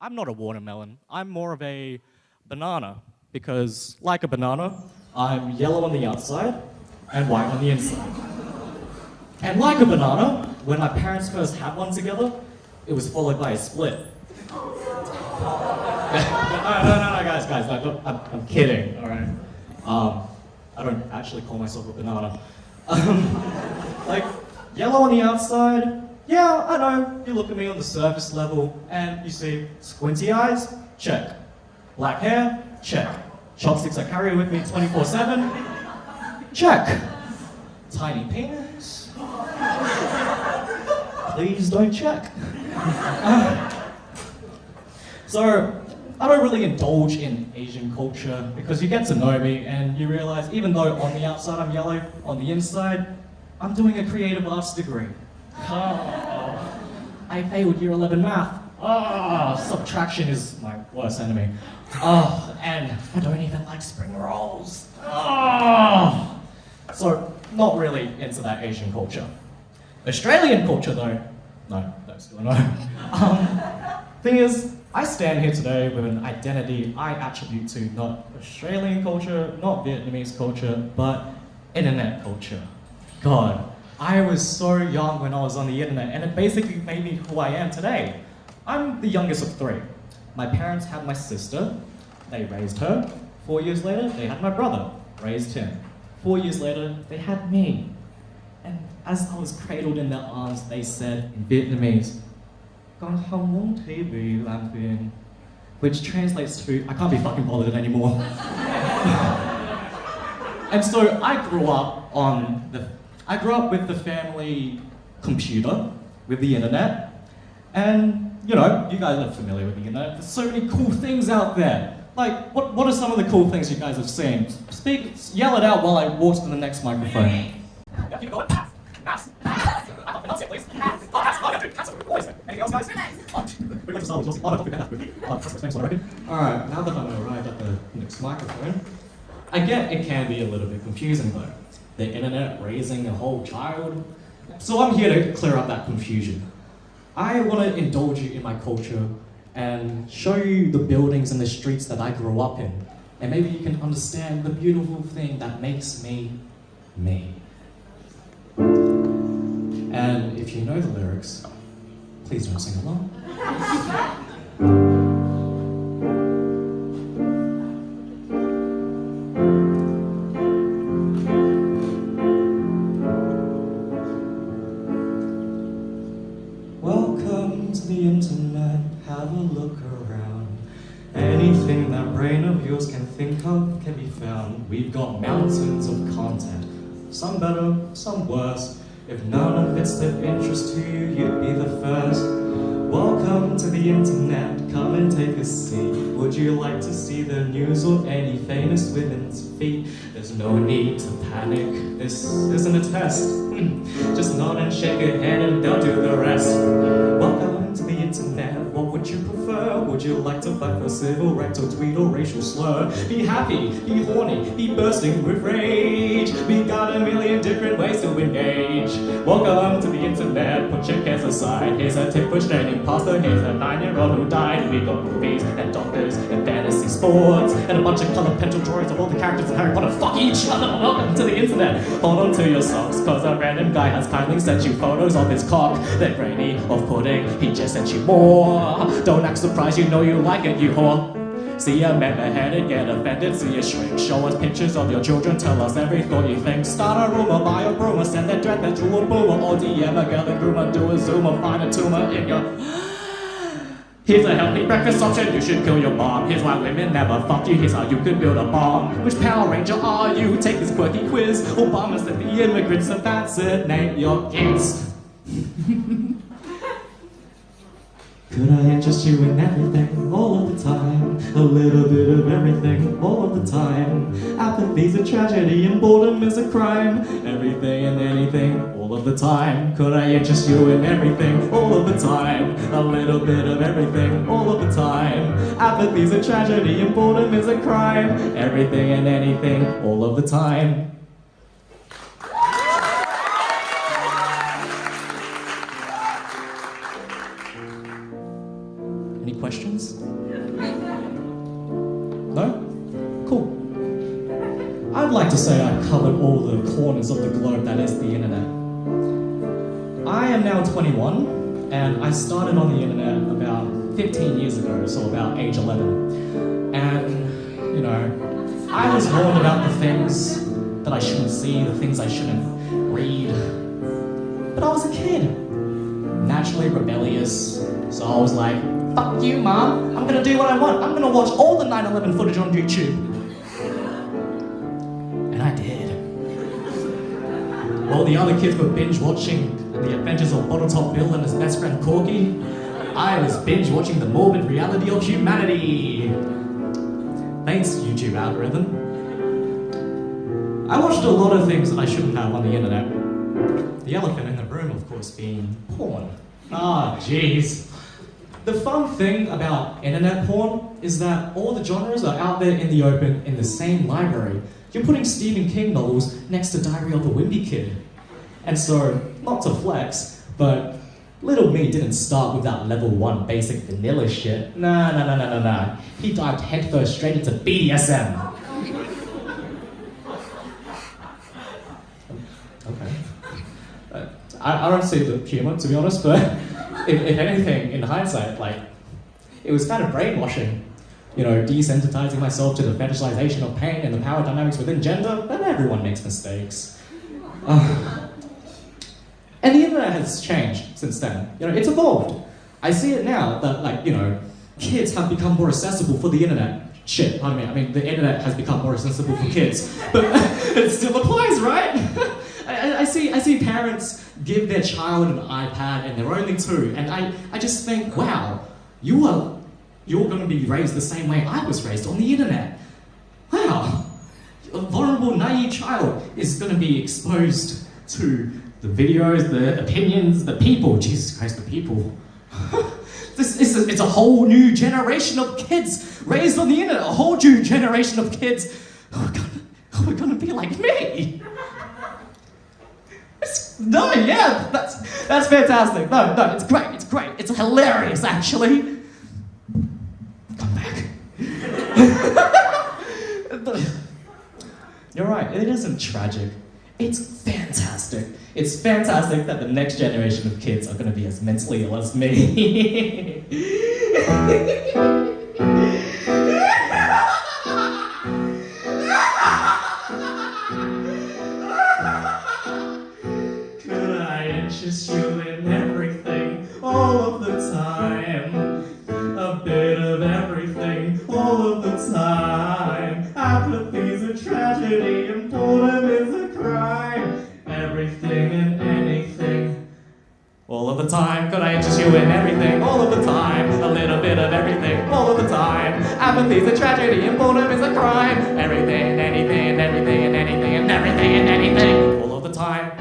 I'm not a watermelon. I'm more of a banana because, like a banana, I'm yellow on the outside and white on the inside. And like a banana, when my parents first had one together, it was followed by a split. No, guys, I'm kidding, all right? I don't actually call myself a banana. Like, yellow on the outside, yeah, I know, you look at me on the surface level and you see squinty eyes, check. Black hair, check. Chopsticks I carry with me 24/7, check. Tiny penis, please don't check. So, I don't really indulge in Asian culture because you get to know me and you realize even though on the outside I'm yellow, on the inside, I'm doing a creative arts degree. Oh, I failed year 11 math. Oh, subtraction is my worst enemy. Oh, and I don't even like spring rolls. Oh. So, not really into that Asian culture. Australian culture though, no, that's still no. Thing is, I stand here today with an identity I attribute to not Australian culture, not Vietnamese culture, but internet culture. God, I was so young when I was on the internet, and it basically made me who I am today. I'm the youngest of three. My parents had my sister, they raised her. 4 years later, they had my brother, raised him. 4 years later, they had me. And as I was cradled in their arms, they said in Vietnamese, "Con không muốn thì vì làm phiền," which translates to, I can't be fucking bothered anymore. And so I grew up with the family computer, with the internet, and you know, you guys are familiar with the internet. There's so many cool things out there. Like, what are some of the cool things you guys have seen? Yell it out while I walk to the next microphone. Keep going. Anything else, guys? Alright, now that I'm arrived at the next microphone, I get it can be a little bit confusing though. The internet raising a whole child. So I'm here to clear up that confusion. I want to indulge you in my culture and show you the buildings and the streets that I grew up in. And maybe you can understand the beautiful thing that makes me, me. And if you know the lyrics, please don't sing along. Welcome to the internet, have a look around. Anything that brain of yours can think of can be found. We've got mountains of content, some better, some worse. If none of it's of interest to you, you'd be the first. Welcome to the internet, come and take a seat. Would you like to see the news or any famous women's feet? There's no need to panic, this isn't a test. Just nod and shake your head and they'll do the rest. Welcome to the internet, what would you prefer? Would you like to fight for civil rights or tweet or racial slur? Be happy, be horny, be bursting with rage. We got a million different ways to engage. Welcome to the internet, put your cares aside. Here's a tip for straining pasta, here's a 9-year-old who died. We got movies and doctors and fantasy sports and a bunch of colored pencil drawings of all the characters in Harry Potter fuck each other. Welcome to the internet, hold on to your socks, cause a random guy has kindly sent you photos of his cock. They're grainy, of pudding, he just sent you more. Don't act surprised, you know you like it, you whore. See a man beheaded, get offended, see a shrink. Show us pictures of your children, tell us every thought you think. Start a rumor, buy a rumor, send that dread to a boomer. Or DM a girl and groomer, do a zoomer, find a tumor in your... Here's a healthy breakfast option, you should kill your mom. Here's why women never fuck you, here's how you could build a bomb. Which Power Ranger are you? Take this quirky quiz. Obama said the immigrants are fascinate your kids. Could I interest you in everything, all of the time? A little bit of everything, all of the time. Apathy's a tragedy and boredom is a crime. Everything and anything, all of the time. Could I interest you in everything, all of the time? A little bit of everything, all of the time. Apathy's a tragedy and boredom is a crime. Everything and anything, all of the time. Any questions? this? No? Cool. I'd like to say I've covered all the corners of the globe that is the internet. I am now 21, and I started on the internet about 15 years ago, so about age 11. And, you know, I was warned about the things that I shouldn't see, the things I shouldn't read. But I was a kid, naturally rebellious, so I was like, fuck you, Mom, I'm gonna do what I want. I'm gonna watch all the 9/11 footage on YouTube. And I did. While the other kids were binge watching The Adventures of Bottletop Bill and his best friend Corky, I was binge watching the morbid reality of humanity. Thanks, YouTube algorithm. I watched a lot of things that I shouldn't have on the internet. The elephant in the room, of course, being porn. Ah, jeez. The fun thing about internet porn is that all the genres are out there in the open in the same library. You're putting Stephen King novels next to Diary of a Wimpy Kid. And so, not to flex, but little me didn't start with that level 1 basic vanilla shit. Nah. He dived headfirst straight into BDSM. Okay. I don't see the humor, to be honest, but if anything, in hindsight, like, it was kind of brainwashing. You know, desensitizing myself to the fetishization of pain and the power dynamics within gender, but everyone makes mistakes. And the internet has changed since then. You know, it's evolved. I see it now that, like, you know, kids have become more accessible for the internet. Shit, pardon me. I mean, the internet has become more accessible for kids, but it still applies, right? I see parents give their child an iPad and they're only 2, and I just think, wow, you're going to be raised the same way I was raised on the internet. Wow, a vulnerable, naive child is going to be exposed to the videos, the opinions, the people. Jesus Christ, the people. It's a whole new generation of kids raised on the internet. A whole new generation of kids who are gonna be like me. That's fantastic. No, it's great. It's hilarious, actually. Come back. You're right, it isn't tragic. It's fantastic. It's fantastic that the next generation of kids are going to be as mentally ill as me. Could I interest you in everything, all of the time? A bit of everything, all of the time. Apathy's a tragedy and boredom is a crime. Everything and anything, all of the time. Could I interest you in everything, all of the time? A little bit of everything, all of the time. Apathy's a tragedy and boredom is a crime. Everything and anything and everything and anything and everything and anything, all of the time.